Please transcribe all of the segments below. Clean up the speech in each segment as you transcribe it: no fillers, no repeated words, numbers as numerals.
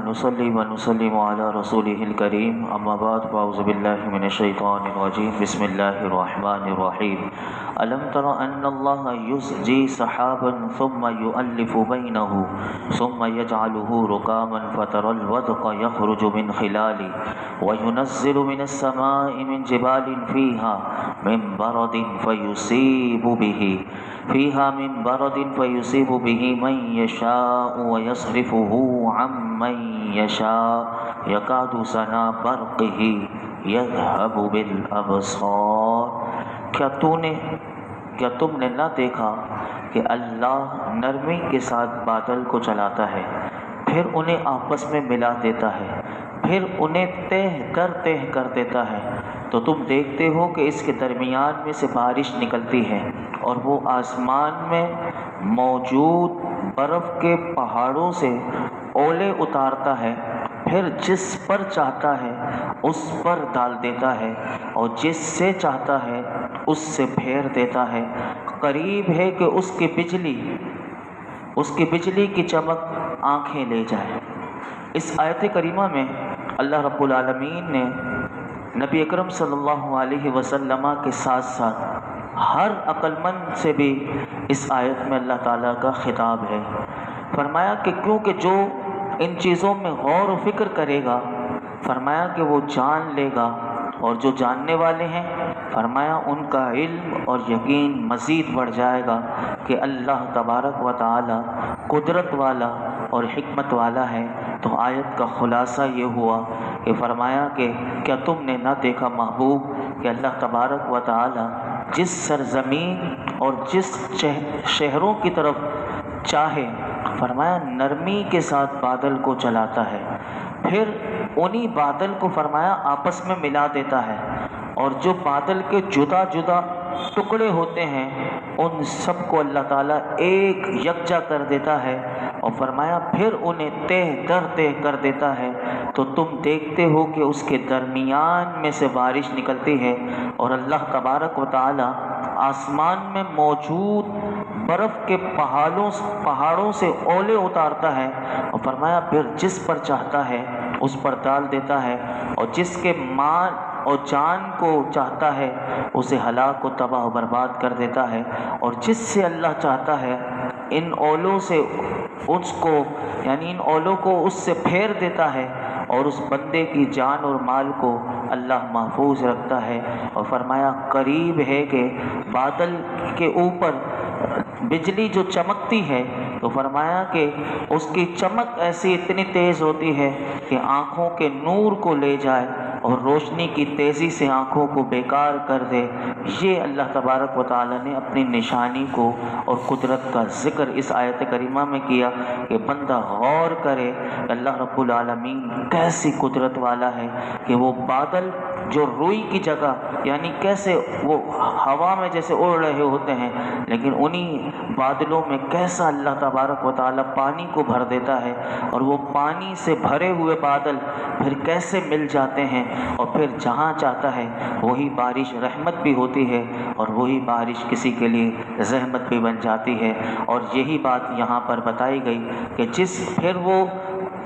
ونصلي ونسلم على رسوله الكريم اما بعد فاعوذ بالله من الشيطان الرجيم بسم الله الرحمن الرحيم ألم تر أن الله يزجي سحابا ثم يؤلف بينه ثم يجعله ركاما فترى الودق يخرج من خلاله وينزل من السماء من جبال فيها من برد فيصيب به من يشاء ويصرفه عن من يشاء يكاد سنا برقه يذهب بالأبصار۔ کیا تم نے نہ دیکھا کہ اللہ نرمی کے ساتھ بادل کو چلاتا ہے، پھر انہیں آپس میں ملا دیتا ہے، پھر انہیں تہہ کر دیتا ہے، تو تم دیکھتے ہو کہ اس کے درمیان میں سے بارش نکلتی ہے اور وہ آسمان میں موجود برف کے پہاڑوں سے اولے اتارتا ہے، پھر جس پر چاہتا ہے اس پر ڈال دیتا ہے اور جس سے چاہتا ہے اس سے پھیر دیتا ہے۔ قریب ہے کہ اس کی بجلی کی چمک آنکھیں لے جائے۔ اس آیت کریمہ میں اللہ رب العالمین نے نبی اکرم صلی اللہ علیہ وسلم کے ساتھ ساتھ ہر عقل مند سے بھی اس آیت میں اللہ تعالیٰ کا خطاب ہے۔ فرمایا کہ کیونکہ جو ان چیزوں میں غور و فکر کرے گا، فرمایا کہ وہ جان لے گا، اور جو جاننے والے ہیں فرمایا ان کا علم اور یقین مزید بڑھ جائے گا کہ اللہ تبارک و تعالی قدرت والا اور حکمت والا ہے۔ تو آیت کا خلاصہ یہ ہوا کہ فرمایا کہ کیا تم نے نہ دیکھا محبوب کہ اللہ تبارک و تعالی جس سرزمین اور جس شہروں کی طرف چاہے فرمایا نرمی کے ساتھ بادل کو چلاتا ہے، پھر انہی بادل کو فرمایا آپس میں ملا دیتا ہے، اور جو بادل کے جدا جدا ٹکڑے ہوتے ہیں ان سب کو اللہ تعالیٰ ایک یکجا کر دیتا ہے، اور فرمایا پھر انہیں تہہ کر دیتا ہے، تو تم دیکھتے ہو کہ اس کے درمیان میں سے بارش نکلتی ہے، اور اللہ تبارک و تعالیٰ آسمان میں موجود برف کے پہاڑوں سے اولے اتارتا ہے، اور فرمایا پھر جس پر چاہتا ہے اس پر ڈال دیتا ہے، اور جس کے مال اور جان کو چاہتا ہے اسے ہلاک و تباہ و برباد کر دیتا ہے، اور جس سے اللہ چاہتا ہے ان اولوں سے ان اولوں کو اس سے پھیر دیتا ہے، اور اس بندے کی جان اور مال کو اللہ محفوظ رکھتا ہے۔ اور فرمایا قریب ہے کہ بادل کے اوپر بجلی جو چمکتی ہے تو فرمایا کہ اس کی چمک ایسی اتنی تیز ہوتی ہے کہ آنکھوں کے نور کو لے جائے اور روشنی کی تیزی سے آنکھوں کو بیکار کر دے۔ یہ اللہ تبارک و تعالی نے اپنی نشانی کو اور قدرت کا ذکر اس آیت کریمہ میں کیا کہ بندہ غور کرے کہ اللہ رب العالمین کیسی قدرت والا ہے کہ وہ بادل جو روئی کی جگہ یعنی کیسے وہ ہوا میں جیسے اڑ رہے ہوتے ہیں، لیکن انہی بادلوں میں کیسا اللہ تبارک و تعالی پانی کو بھر دیتا ہے، اور وہ پانی سے بھرے ہوئے بادل پھر کیسے مل جاتے ہیں، اور پھر جہاں چاہتا ہے وہی بارش رحمت بھی ہوتی ہے اور وہی بارش کسی کے لیے زحمت بھی بن جاتی ہے۔ اور یہی بات یہاں پر بتائی گئی کہ پھر وہ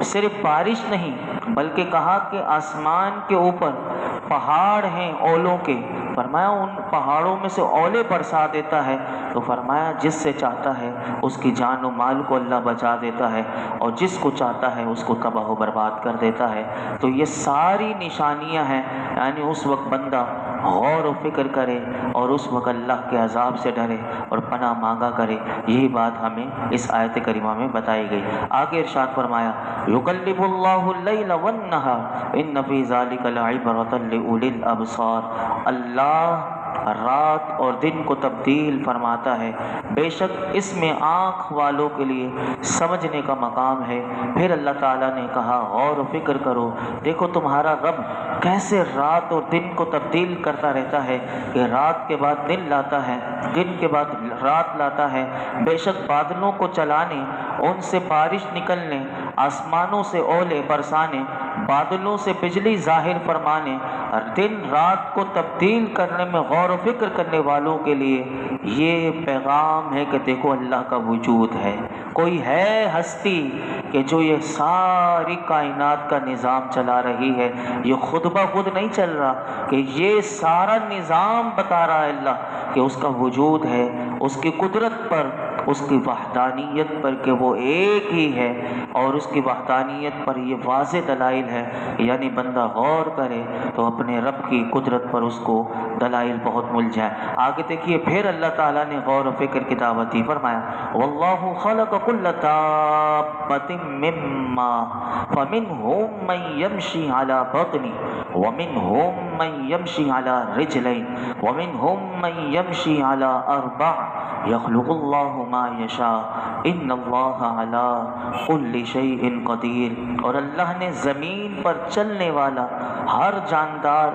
صرف بارش نہیں بلکہ کہا کہ آسمان کے اوپر پہاڑ ہیں اولوں کے، فرمایا ان پہاڑوں میں سے اولے برسا دیتا ہے، تو فرمایا جس سے چاہتا ہے اس کی جان و مال کو اللہ بچا دیتا ہے، اور جس کو چاہتا ہے اس کو تباہ و برباد کر دیتا ہے۔ تو یہ ساری نشانیاں ہیں، یعنی اس وقت بندہ غور و فکر کرے اور اس وقت اللہ کے عذاب سے ڈرے اور پناہ مانگا کرے۔ یہی بات ہمیں اس آیت کریمہ میں بتائی گئی۔ آگے ارشاد فرمایا یقلب اللہ اللیل والنہار ان فی ذلک لعبرۃ لأولی الابصار، اللہ رات اور دن کو تبدیل فرماتا ہے، بے شک اس میں آنکھ والوں کے لیے سمجھنے کا مقام ہے۔ پھر اللہ تعالیٰ نے کہا غور و فکر کرو، دیکھو تمہارا رب کیسے رات اور دن کو تبدیل کرتا رہتا ہے کہ رات کے بعد دن لاتا ہے، دن کے بعد رات لاتا ہے، بے شک بادلوں کو چلانے ان سے بارش نکلنے، آسمانوں سے اولے برسانے، بادلوں سے بجلی ظاہر فرمانے، دن رات کو تبدیل کرنے میں غور و فکر کرنے والوں کے لیے یہ پیغام ہے کہ دیکھو اللہ کا وجود ہے، کوئی ہے ہستی کہ جو یہ ساری کائنات کا نظام چلا رہی ہے، یہ خود بخود نہیں چل رہا، کہ یہ سارا نظام بتا رہا ہے اللہ کہ اس کا وجود ہے، اس کی قدرت پر، اس کی وحدانیت پر کہ وہ ایک ہی ہے، اور اس کی وحدانیت پر یہ واضح دلائل ہے، یعنی بندہ غور کرے تو اپنے رب کی قدرت پر اس کو دلائل بہت مل جائے۔ آگے دیکھیے پھر اللہ تعالیٰ نے غور و فکر کی دعوت دی، فرمایا واللہ خلق کل دابۃ مما فمنہم من یمشی علی بطنہ ومنہم من یمشی علی رجلین ومنہم من یمشی علی اربع یخلق اللہ ما یشاء ان اللہ علی کل شیء قدیر۔ اور اللہ نے زمین پر چلنے والا ہر جاندار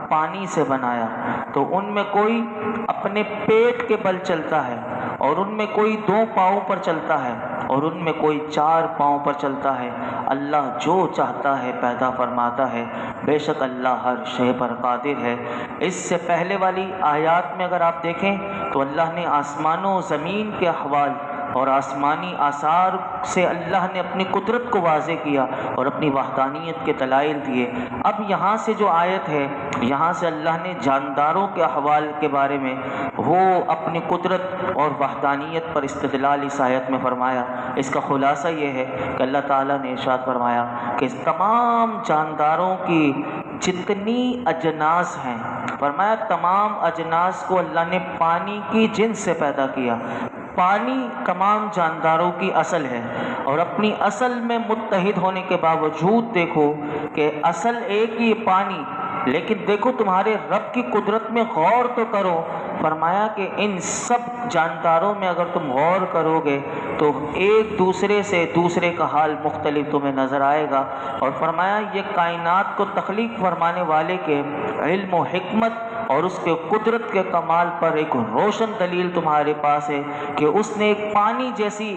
پانی سے بنایا، تو ان میں کوئی اپنے پیٹ کے بل چلتا ہے، اور ان میں کوئی 2 پاؤں پر چلتا ہے، اور ان میں کوئی 4 پاؤں پر چلتا ہے۔ اللہ جو چاہتا ہے پیدا فرماتا ہے، بے شک اللہ ہر شے پر قادر ہے۔ اس سے پہلے والی آیات میں اگر آپ دیکھیں تو اللہ نے آسمانوں و زمین کے احوال اور آسمانی آثار سے اللہ نے اپنی قدرت کو واضح کیا اور اپنی وحدانیت کے دلائل دیے۔ اب یہاں سے جو آیت ہے، یہاں سے اللہ نے جانداروں کے احوال کے بارے میں وہ اپنی قدرت اور وحدانیت پر استدلال اس آیت میں فرمایا۔ اس کا خلاصہ یہ ہے کہ اللہ تعالیٰ نے ارشاد فرمایا کہ تمام جانداروں کی جتنی اجناس ہیں، فرمایا تمام اجناس کو اللہ نے پانی کی جنس سے پیدا کیا۔ پانی تمام جانداروں کی اصل ہے، اور اپنی اصل میں متحد ہونے کے باوجود دیکھو کہ اصل ایک ہی پانی، لیکن دیکھو تمہارے رب کی قدرت میں غور تو کرو۔ فرمایا کہ ان سب جانداروں میں اگر تم غور کرو گے تو ایک دوسرے سے دوسرے کا حال مختلف تمہیں نظر آئے گا، اور فرمایا یہ کائنات کو تخلیق فرمانے والے کے علم و حکمت اور اس کے قدرت کے کمال پر ایک روشن دلیل تمہارے پاس ہے کہ اس نے ایک پانی جیسی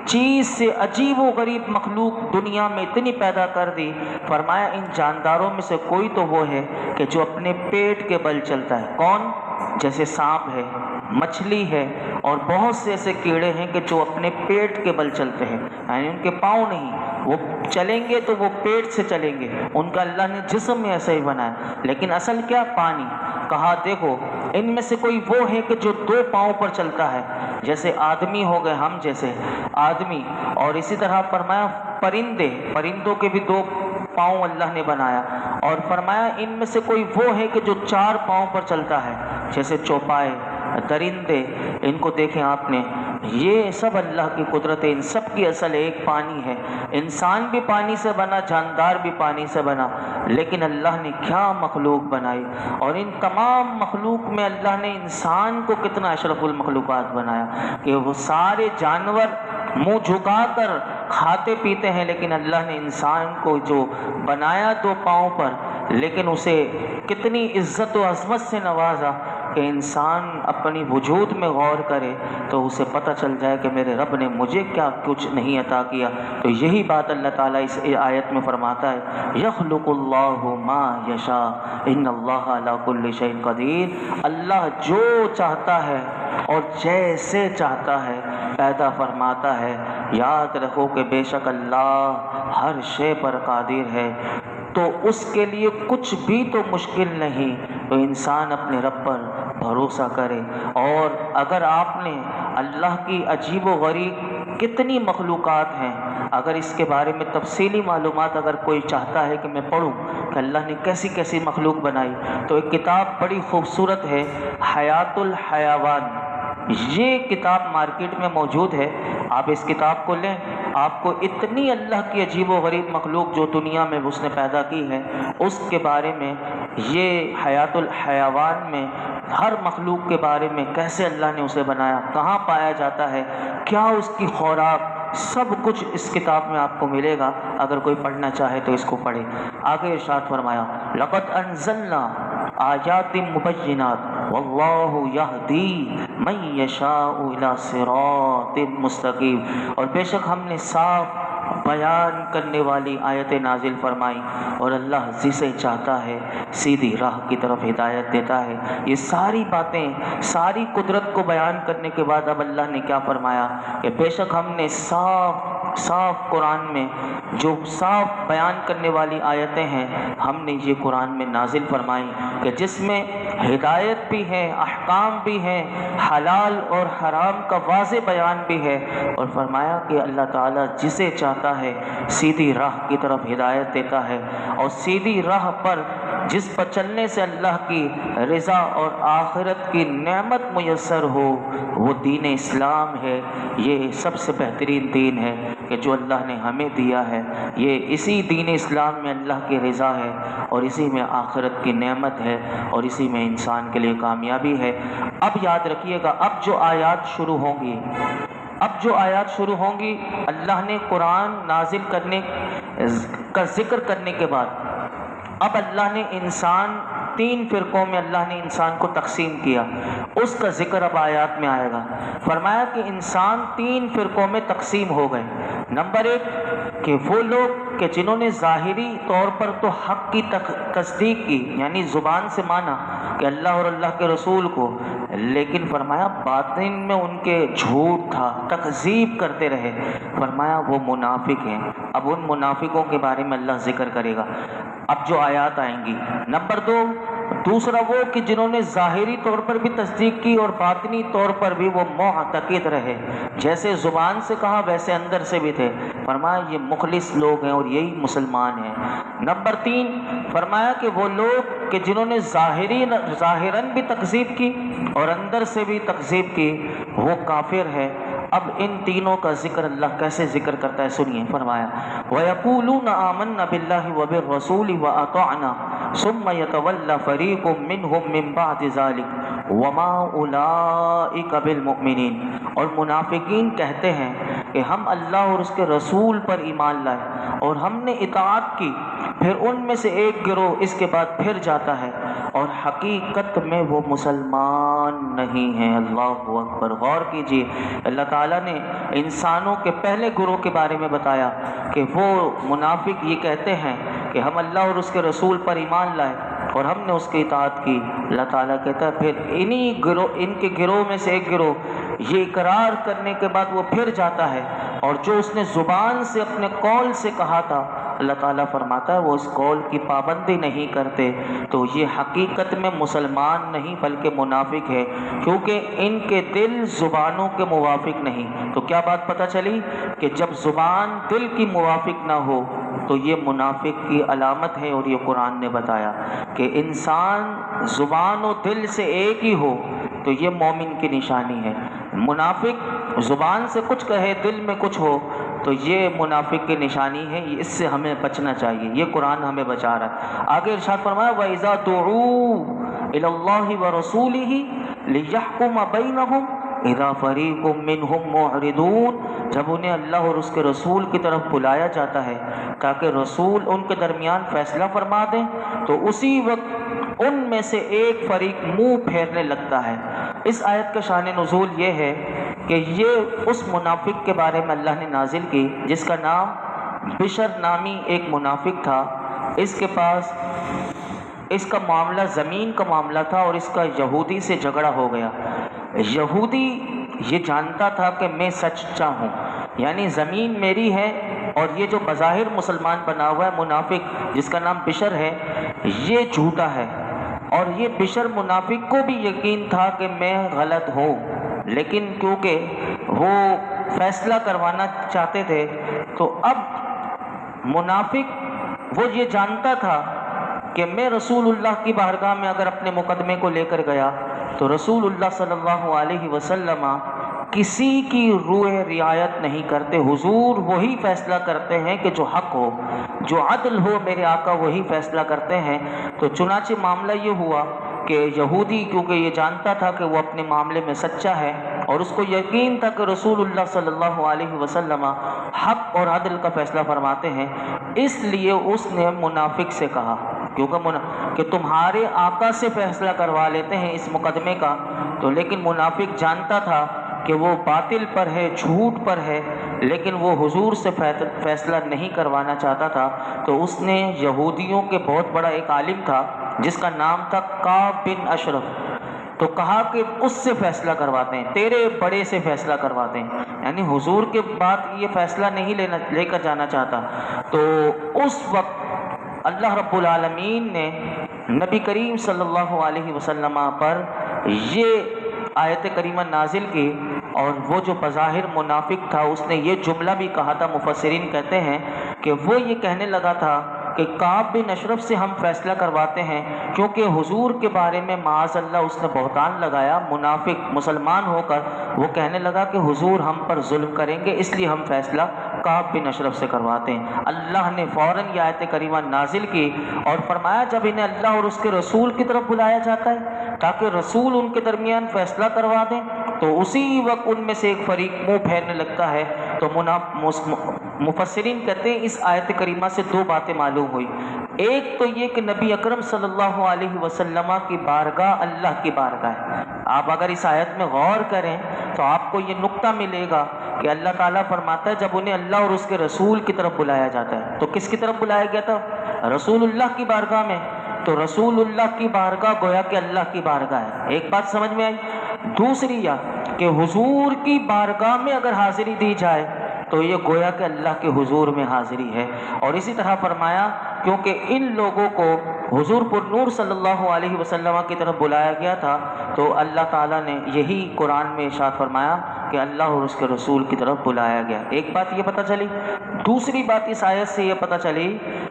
چیز سے عجیب و غریب مخلوق دنیا میں اتنی پیدا کر دی۔ فرمایا ان جانداروں میں سے کوئی تو وہ ہے کہ جو اپنے پیٹ کے بل چلتا ہے۔ کون؟ جیسے سانپ ہے، مچھلی ہے، اور بہت سے ایسے کیڑے ہیں کہ جو اپنے پیٹ کے بل چلتے ہیں، یعنی ان کے پاؤں نہیں، وہ چلیں گے تو وہ پیٹ سے چلیں گے، ان کا اللہ نے جسم میں ایسا ہی بنایا، لیکن اصل کیا؟ پانی۔ کہا دیکھو ان میں سے کوئی وہ ہے کہ جو 2 پاؤں پر چلتا ہے، جیسے آدمی ہو گئے، ہم جیسے آدمی، اور اسی طرح فرمایا پرندوں کے بھی 2 پاؤں اللہ نے بنایا، اور فرمایا ان میں سے کوئی وہ ہے کہ جو 4 پاؤں پر چلتا ہے، جیسے چوپائے، درندے، ان کو دیکھیں آپ نے، یہ سب اللہ کی قدرت ہے، ان سب کی اصل ایک پانی ہے۔ انسان بھی پانی سے بنا، جاندار بھی پانی سے بنا، لیکن اللہ نے کیا مخلوق بنائی، اور ان تمام مخلوق میں اللہ نے انسان کو کتنا اشرف المخلوقات بنایا کہ وہ سارے جانور منہ جھکا کر کھاتے پیتے ہیں، لیکن اللہ نے انسان کو جو بنایا 2 پاؤں پر، لیکن اسے کتنی عزت و عظمت سے نوازا کہ انسان اپنی وجود میں غور کرے تو اسے پتہ چل جائے کہ میرے رب نے مجھے کیا کچھ نہیں عطا کیا۔ تو یہی بات اللہ تعالیٰ اس آیت میں فرماتا ہے، یخلق اللہ ما یشاء ان اللہ علی کل شیء قدیر۔ اللہ جو چاہتا ہے اور جیسے چاہتا ہے پیدا فرماتا ہے۔ یاد رکھو کہ بے شک اللہ ہر شے پر قادر ہے، تو اس کے لیے کچھ بھی تو مشکل نہیں، تو انسان اپنے رب پر بھروسہ کرے۔ اور اگر آپ نے اللہ کی عجیب و غریب کتنی مخلوقات ہیں، اگر اس کے بارے میں تفصیلی معلومات اگر کوئی چاہتا ہے کہ میں پڑھوں کہ اللہ نے کیسی کیسی مخلوق بنائی، تو ایک کتاب بڑی خوبصورت ہے، حیات الحیوان، یہ کتاب مارکیٹ میں موجود ہے، آپ اس کتاب کو لیں، آپ کو اتنی اللہ کی عجیب و غریب مخلوق جو دنیا میں اس نے پیدا کی ہے اس کے بارے میں، یہ حیات الحیوان میں ہر مخلوق کے بارے میں کیسے اللہ نے اسے بنایا، کہاں پایا جاتا ہے، کیا اس کی خوراک، سب کچھ اس کتاب میں آپ کو ملے گا۔ اگر کوئی پڑھنا چاہے تو اس کو پڑھے۔ آگے ارشاد فرمایا، لقد انزلنا آیات مبینات واللہ یہدی من یشاء الی صراط مستقیم، اور بے شک ہم نے صاف بیان کرنے والی آیتیں نازل فرمائی، اور اللہ جسے چاہتا ہے سیدھی راہ کی طرف ہدایت دیتا ہے۔ یہ ساری باتیں، ساری قدرت کو بیان کرنے کے بعد اب اللہ نے کیا فرمایا کہ بے شک ہم نے صاف قرآن میں جو صاف بیان کرنے والی آیتیں ہیں، ہم نے یہ قرآن میں نازل فرمائی کہ جس میں ہدایت بھی ہے، احکام بھی ہیں، حلال اور حرام کا واضح بیان بھی ہے، اور فرمایا کہ اللہ تعالیٰ جسے چاہتا ہے سیدھی راہ کی طرف ہدایت دیتا ہے، اور سیدھی راہ پر جس پر چلنے سے اللہ کی رضا اور آخرت کی نعمت میسر ہو وہ دین اسلام ہے۔ یہ سب سے بہترین دین ہے کہ جو اللہ نے ہمیں دیا ہے، یہ اسی دین اسلام میں اللہ کی رضا ہے، اور اسی میں آخرت کی نعمت ہے، اور اسی میں انسان کے لیے کامیابی ہے۔ اب یاد رکھیے گا، اب جو آیات شروع ہوں گی اللہ نے قرآن نازل کرنے کا ذکر کرنے کے بعد اب اللہ نے انسان 3 فرقوں میں اللہ نے انسان کو تقسیم کیا، اس کا ذکر اب آیات میں آئے گا۔ فرمایا کہ انسان 3 فرقوں میں تقسیم ہو گئے۔ نمبر 1 کہ وہ لوگ کہ جنہوں نے ظاہری طور پر تو حق کی تصدیق کی، یعنی زبان سے مانا کہ اللہ اور اللہ کے رسول کو، لیکن فرمایا باطن میں ان کے جھوٹ تھا، تکذیب کرتے رہے، فرمایا وہ منافق ہیں۔ اب ان منافقوں کے بارے میں اللہ ذکر کرے گا اب جو آیات آئیں گی۔ نمبر 2 دوسرا وہ کہ جنہوں نے ظاہری طور پر بھی تصدیق کی اور باطنی طور پر بھی وہ معتقد رہے، جیسے زبان سے کہا ویسے اندر سے بھی تھے، فرمایا یہ مخلص لوگ ہیں اور یہی مسلمان ہیں۔ نمبر 3 فرمایا کہ وہ لوگ کہ جنہوں نے ظاہراً بھی تکذیب کی اور اندر سے بھی تکذیب کی وہ کافر ہے۔ اب ان تینوں کا ذکر اللہ کیسے ذکر کرتا ہے سنیے۔ فرمایا وَيَقُولُونَ آمَنَّا بِاللَّهِ وَبِالرَّسُولِ وَأَطَعْنَا ثُمَّ يَتَوَلَّى فَرِيقٌ مِّنْهُم مِّن بَعْدِ ذَلِكَ وَمَا أُولَٰئِكَ بِالْمُؤْمِنِينَ، اور منافقین کہتے ہیں کہ ہم اللہ اور اس کے رسول پر ایمان لائے اور ہم نے اطاعت کی، پھر ان میں سے ایک گروہ اس کے بعد پھر جاتا ہے اور حقیقت میں وہ مسلمان نہیں ہیں۔ اللہ اکبر، غور کیجیے، اللہ تعالیٰ نے انسانوں کے پہلے گروہ کے بارے میں بتایا کہ وہ منافق یہ کہتے ہیں کہ ہم اللہ اور اس کے رسول پر ایمان لائے اور ہم نے اس کی اطاعت کی۔ اللہ تعالیٰ کہتا ہے پھر ان کے گروہ میں سے ایک گروہ یہ اقرار کرنے کے بعد وہ پھر جاتا ہے، اور جو اس نے زبان سے اپنے قول سے کہا تھا اللہ تعالیٰ فرماتا ہے وہ اس قول کی پابندی نہیں کرتے، تو یہ حقیقت میں مسلمان نہیں بلکہ منافق ہے، کیونکہ ان کے دل زبانوں کے موافق نہیں۔ تو کیا بات پتہ چلی کہ جب زبان دل کی موافق نہ ہو تو یہ منافق کی علامت ہے، اور یہ قرآن نے بتایا کہ انسان زبان و دل سے ایک ہی ہو تو یہ مومن کی نشانی ہے۔ منافق زبان سے کچھ کہے دل میں کچھ ہو تو یہ منافق کی نشانی ہے، اس سے ہمیں بچنا چاہیے، یہ قرآن ہمیں بچا رہا ہے۔ آگے ارشاد فرمایا وَإِذَا دُعُوا إِلَى اللَّهِ وَرَسُولِهِ لِيَحْكُمَ بَيْنَهُمْ اِذَا فَرِيقٌ مِّنْهُمْ مُعْرِضُونَ، جب انہیں اللہ اور اس کے رسول کی طرف بلایا جاتا ہے تاکہ رسول ان کے درمیان فیصلہ فرما دیں تو اسی وقت ان میں سے ایک فریق منہ پھیرنے لگتا ہے۔ اس آیت کا شان نزول یہ ہے کہ یہ اس منافق کے بارے میں اللہ نے نازل کی جس کا نام بشر نامی ایک منافق تھا۔ اس کے پاس اس کا معاملہ زمین کا معاملہ تھا اور اس کا یہودی سے جھگڑا ہو گیا۔ یہودی یہ جانتا تھا کہ میں سچا ہوں، یعنی زمین میری ہے، اور یہ جو بظاہر مسلمان بنا ہوا ہے منافق جس کا نام بشر ہے یہ جھوٹا ہے، اور یہ بشر منافق کو بھی یقین تھا کہ میں غلط ہوں، لیکن کیونکہ وہ فیصلہ کروانا چاہتے تھے تو اب منافق وہ یہ جانتا تھا کہ میں رسول اللہ کی بارگاہ میں اگر اپنے مقدمے کو لے کر گیا تو رسول اللہ صلی اللہ علیہ وسلم کسی کی روح رعایت نہیں کرتے، حضور وہی فیصلہ کرتے ہیں کہ جو حق ہو، جو عدل ہو، میرے آقا وہی فیصلہ کرتے ہیں۔ تو چنانچہ معاملہ یہ ہوا کہ یہودی کیونکہ یہ جانتا تھا کہ وہ اپنے معاملے میں سچا ہے اور اس کو یقین تھا کہ رسول اللہ صلی اللہ علیہ وسلم حق اور عدل کا فیصلہ فرماتے ہیں، اس لیے اس نے منافق سے کہا، کہ تمہارے آقا سے فیصلہ کروا لیتے ہیں اس مقدمے کا، تو لیکن منافق جانتا تھا کہ وہ باطل پر ہے، جھوٹ پر ہے، لیکن وہ حضور سے فیصلہ نہیں کروانا چاہتا تھا، تو اس نے یہودیوں کے بہت بڑا ایک عالم تھا جس کا نام تھا کعب بن اشرف، تو کہا کہ اس سے فیصلہ کرواتے ہیں، تیرے بڑے سے فیصلہ کرواتے ہیں، یعنی حضور کے بعد یہ فیصلہ نہیں لے کر جانا چاہتا۔ تو اس وقت اللہ رب العالمین نے نبی کریم صلی اللہ علیہ وسلم پر یہ آیت کریمہ نازل کی، اور وہ جو بظاہر منافق تھا اس نے یہ جملہ بھی کہا تھا، مفسرین کہتے ہیں کہ وہ یہ کہنے لگا تھا کہ کعب بن اشرف سے ہم فیصلہ کرواتے ہیں، کیونکہ حضور کے بارے میں معاذ اللہ اس نے بہتان لگایا، منافق مسلمان ہو کر وہ کہنے لگا کہ حضور ہم پر ظلم کریں گے، اس لیے ہم فیصلہ کعب بن اشرف سے کرواتے ہیں۔ اللہ نے فوراً یہ آیت کریمہ نازل کی اور فرمایا جب انہیں اللہ اور اس کے رسول کی طرف بلایا جاتا ہے تاکہ رسول ان کے درمیان فیصلہ کروا دیں، تو اسی وقت ان میں سے ایک فریق منہ پھیرنے لگتا ہے۔ تو مفسرین کہتے ہیں اس آیت کریمہ سے دو باتیں معلوم ہوئی، ایک تو یہ کہ نبی اکرم صلی اللہ علیہ وسلم کی بارگاہ اللہ کی بارگاہ ہے۔ آپ اگر اس آیت میں غور کریں تو آپ کو یہ نقطہ ملے گا کہ اللہ تعالیٰ فرماتا ہے جب انہیں اللہ اور اس کے رسول کی طرف بلایا جاتا ہے، تو کس کی طرف بلایا گیا تھا؟ رسول اللہ کی بارگاہ میں، تو رسول اللہ کی بارگاہ گویا کہ اللہ کی بارگاہ ہے۔ ایک بات سمجھ میں آئی۔ دوسری یہ کہ حضور کی بارگاہ میں اگر حاضری دی جائے تو یہ گویا کہ اللہ کے حضور میں حاضری ہے۔ اور اسی طرح فرمایا کیونکہ ان لوگوں کو حضور پر نور صلی اللہ علیہ وسلم کی طرف بلایا گیا تھا، تو اللہ تعالیٰ نے یہی قرآن میں ارشاد فرمایا کہ اللہ اور اس کے رسول کی طرف بلایا گیا۔ ایک بات یہ پتہ چلی۔ دوسری بات اس آیت سے یہ پتہ چلی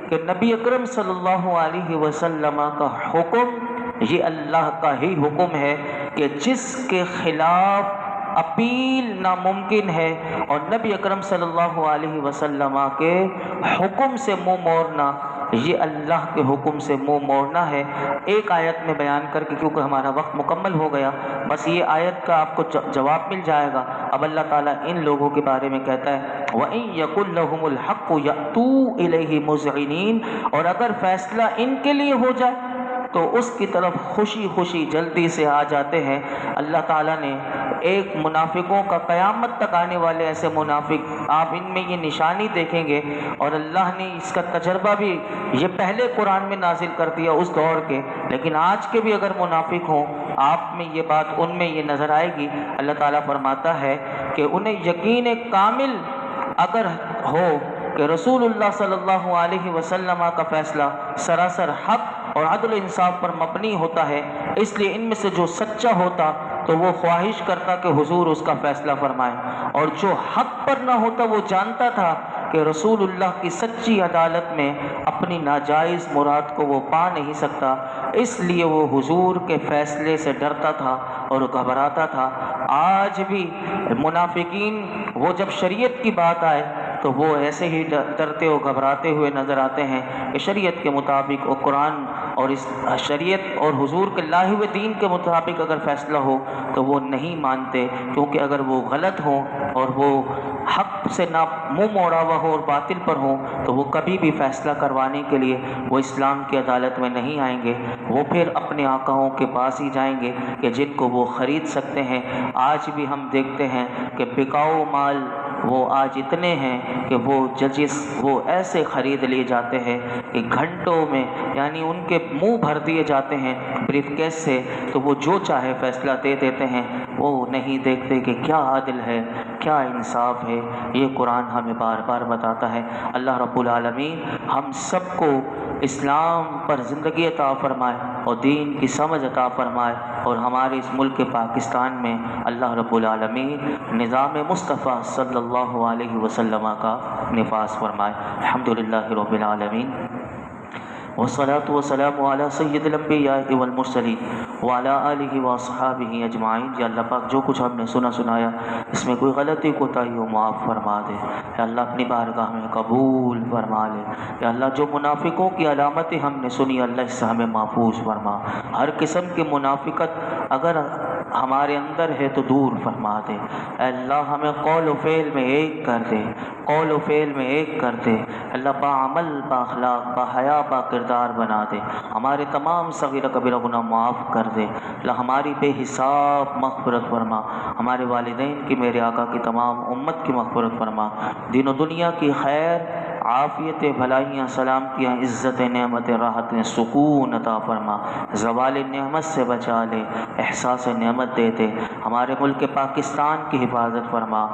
کہ نبی اکرم صلی اللہ علیہ وسلم کا حکم یہ اللہ کا ہی حکم ہے کہ جس کے خلاف اپیل ناممکن ہے، اور نبی اکرم صلی اللہ علیہ وسلم کے حکم سے منہ موڑنا یہ اللہ کے حکم سے منہ موڑنا ہے۔ ایک آیت میں بیان کر کے، کیونکہ ہمارا وقت مکمل ہو گیا، بس یہ آیت کا آپ کو جواب مل جائے گا۔ اب اللہ تعالیٰ ان لوگوں کے بارے میں کہتا ہے وَإِن يَكُن لَهُمُ الْحَقُّ يَأْتُوا إِلَيْهِ مُذْعِنِينَ، اور اگر فیصلہ ان کے لیے ہو جائے تو اس کی طرف خوشی خوشی جلدی سے آ جاتے ہیں۔ اللہ تعالیٰ نے ایک منافقوں کا قیامت تک آنے والے ایسے منافق آپ ان میں یہ نشانی دیکھیں گے، اور اللہ نے اس کا تجربہ بھی یہ پہلے قرآن میں نازل کر دیا اس دور کے، لیکن آج کے بھی اگر منافق ہوں آپ میں یہ بات ان میں یہ نظر آئے گی۔ اللہ تعالیٰ فرماتا ہے کہ انہیں یقین کامل اگر ہو کہ رسول اللہ صلی اللہ علیہ وسلم کا فیصلہ سراسر حق اور عدل و انصاف پر مبنی ہوتا ہے، اس لیے ان میں سے جو سچا ہوتا تو وہ خواہش کرتا کہ حضور اس کا فیصلہ فرمائے، اور جو حق پر نہ ہوتا وہ جانتا تھا کہ رسول اللہ کی سچی عدالت میں اپنی ناجائز مراد کو وہ پا نہیں سکتا، اس لیے وہ حضور کے فیصلے سے ڈرتا تھا اور گھبراتا تھا۔ آج بھی منافقین وہ جب شریعت کی بات آئے تو وہ ایسے ہی ڈرتے اور گھبراتے ہوئے نظر آتے ہیں کہ شریعت کے مطابق اور قرآن اور اس شریعت اور حضور کے لائے ہوئے دین کے مطابق اگر فیصلہ ہو تو وہ نہیں مانتے، کیونکہ اگر وہ غلط ہوں اور وہ حق سے نہ منہ موڑا ہوا ہو اور باطل پر ہوں تو وہ کبھی بھی فیصلہ کروانے کے لیے وہ اسلام کی عدالت میں نہیں آئیں گے، وہ پھر اپنے آقاؤں کے پاس ہی جائیں گے کہ جن کو وہ خرید سکتے ہیں۔ آج بھی ہم دیکھتے ہیں کہ بکاؤ مال وہ آج اتنے ہیں کہ وہ ججز وہ ایسے خرید لیے جاتے ہیں کہ گھنٹوں میں، یعنی ان کے منہ بھر دیے جاتے ہیں بریف کیس سے، تو وہ جو چاہے فیصلہ دے دیتے ہیں، وہ نہیں دیکھتے کہ کیا عدل ہے، کیا انصاف ہے۔ یہ قرآن ہمیں بار بار بتاتا ہے۔ اللہ رب العالمین ہم سب کو اسلام پر زندگی عطا فرمائے اور دین کی سمجھ عطا فرمائے، اور ہمارے اس ملک پاکستان میں اللہ رب العالمین نظام مصطفیٰ صلی اللہ علیہ وسلم کا نفاذ فرمائے۔ الحمدللہ رب العالمین، والصلاة والسلام علی سید الانبیاء والمرسلین وعلی آلہ واصحابہ اجمعین۔ یا اللہ پاک جو کچھ ہم نے سنایا اس میں کوئی غلطی کوتاہی ہو معاف فرما دے، یا اللہ اپنی بارگاہ میں قبول فرما لے۔ یا اللہ جو منافقوں کی علامتیں ہم نے سنی اللہ اس سے ہمیں محفوظ فرما۔ ہر قسم کی منافقت اگر ہمارے اندر ہے تو دور فرما دے۔ اے اللہ ہمیں قول و فعل میں ایک کر دے، قول و فعل میں ایک کر دے۔ اللہ باعمل، بااخلاق، باحیا، با کردار بنا دے۔ ہمارے تمام صغیرہ کبیرہ گناہ معاف کر دے۔ اللہ ہماری بے حساب مغفرت فرما، ہمارے والدین کی، میرے آقا کی، تمام امت کی مغفرت فرما۔ دین و دنیا کی خیر، عافیت، بھلائیاں، سلامتیاں، عزت، نعمت، راحت، سکون عطا فرما۔ زوال نعمت سے بچا لے، احساس نعمت دے دے۔ ہمارے ملک پاکستان کی حفاظت فرما۔